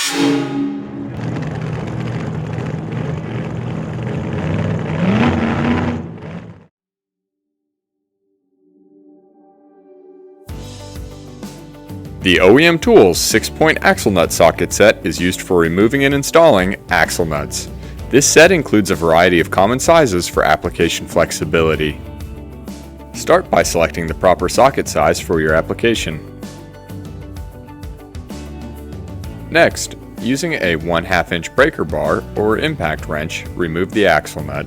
The OEM Tools 6-point axle nut socket set is used for removing and installing axle nuts. This set includes a variety of common sizes for application flexibility. Start by selecting the proper socket size for your application. Next, using a 1/2 inch breaker bar or impact wrench, remove the axle nut.